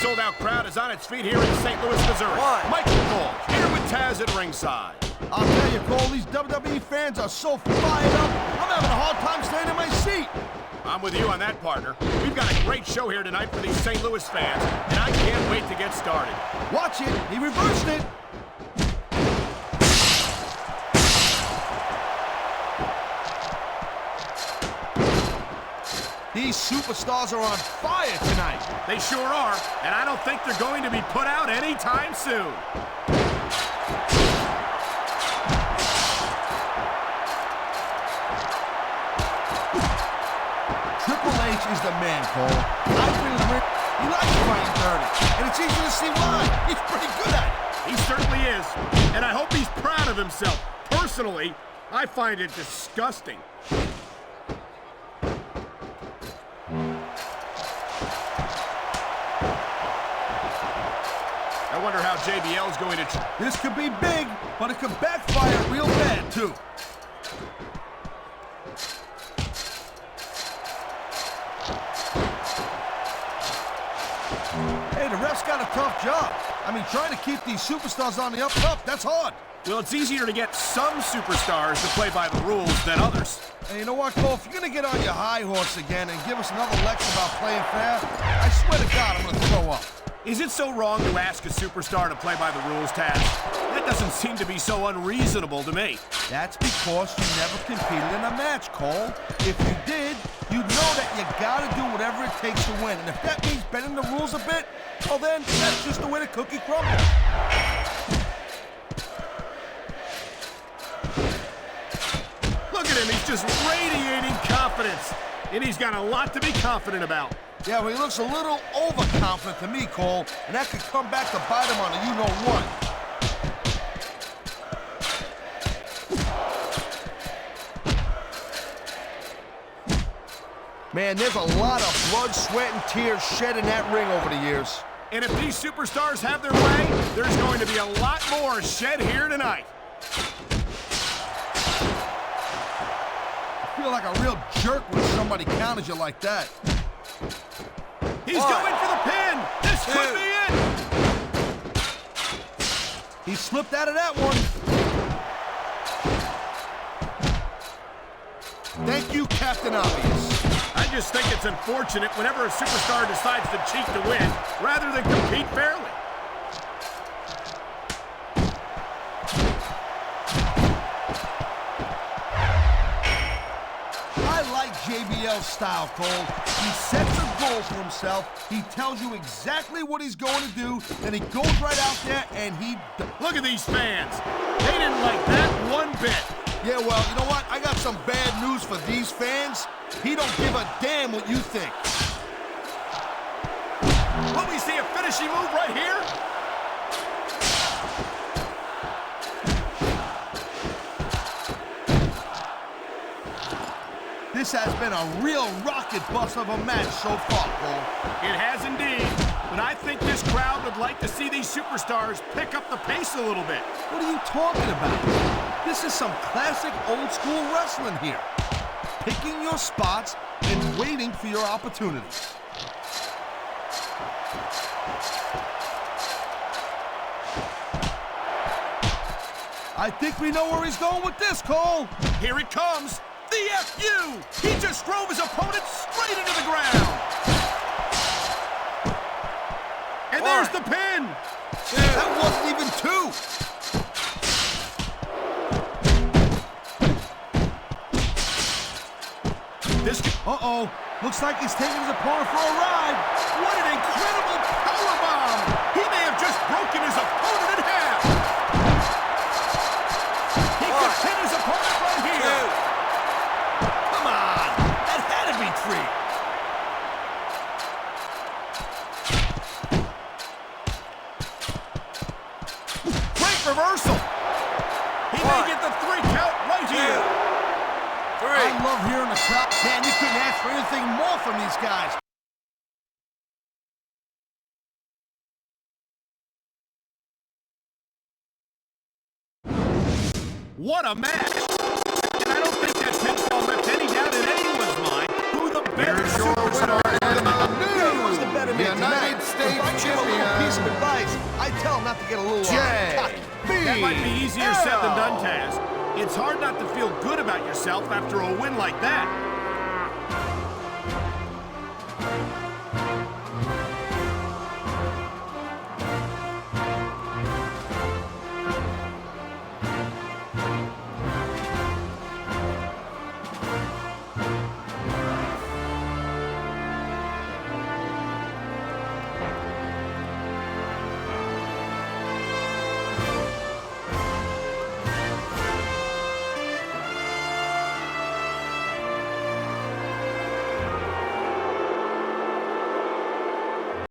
sold-out crowd is on its feet here in St. Louis, Missouri. Michael Cole here with Taz at ringside. I'll tell you, Cole, these WWE fans are so fired up, I'm having a hard time staying in my seat. I'm with you on that, partner. We've got a great show here tonight for these St. Louis fans, and I can't wait to get started. Watch it. He reversed it. These superstars are on fire tonight. They sure are, and I don't think they're going to be put out anytime soon. Triple H is the man, Cole. I've been in the ring. He likes fighting dirty, and it's easy to see why. He's pretty good at it. He certainly is, and I hope he's proud of himself. Personally, I find it disgusting. I wonder how JBL is going to... This could be big, but it could backfire real bad, too. Hey, the ref's got a tough job. I mean, trying to keep these superstars on the up and up, that's hard. Well, it's easier to get some superstars to play by the rules than others. Hey, you know what, Cole? If you're going to get on your high horse again and give us another lecture about playing fair, I swear to God, I'm going to throw up. Is it so wrong to ask a superstar to play by the rules, Taz? That doesn't seem to be so unreasonable to me. That's because you never competed in a match, Cole. If you did, you'd know that you gotta do whatever it takes to win. And if that means bending the rules a bit, well then, that's just the way the cookie crumbles. Look at him, he's just radiating confidence. And he's got a lot to be confident about. Yeah, well, he looks a little overconfident to me, Cole, and that could come back to bite him on a you-know-what. Man, there's a lot of blood, sweat, and tears shed in that ring over the years. And if these superstars have their way, there's going to be a lot more shed here tonight. I feel like a real jerk when somebody counters you like that. He's going for the pin! This could be it! He slipped out of that one. Thank you, Captain Obvious. I just think it's unfortunate whenever a superstar decides to cheat to win, rather than compete fairly. I like JBL's style, Cole. He sets a goal for himself, he tells you exactly what he's going to do, and he goes right out there and he... Look at these fans. They didn't like that one bit. Yeah, well, you know what? I got some bad news for these fans. He don't give a damn what you think. Will we see a finishing move right here? This has been a real rocket bust of a match so far, Cole. It has indeed, but I think this crowd would like to see these superstars pick up the pace a little bit. What are you talking about? This is some classic old-school wrestling here. Picking your spots and waiting for your opportunities. I think we know where he's going with this, Cole. Here it comes. The FU! He just drove his opponent straight into the ground. And there's the pin. That wasn't even two. Uh-oh. Looks like he's taking his opponent for a ride. What an incredible powerbomb! He may have just broken his opponent in half. He could pin his opponent right here. Come on. That had to be three. Great reversal. He may get the 3 count right here. I love hearing the crowd. Man, you couldn't ask for anything more from these guys. What a match! And I don't think that pinfall left any doubt in anyone's mind who the better superstar is. Who's the better man tonight? United States If I give a little champion. piece of advice, I tell him not to get a little cocky. That might be easier said than done, Taz. It's hard not to feel good about yourself after a win like that.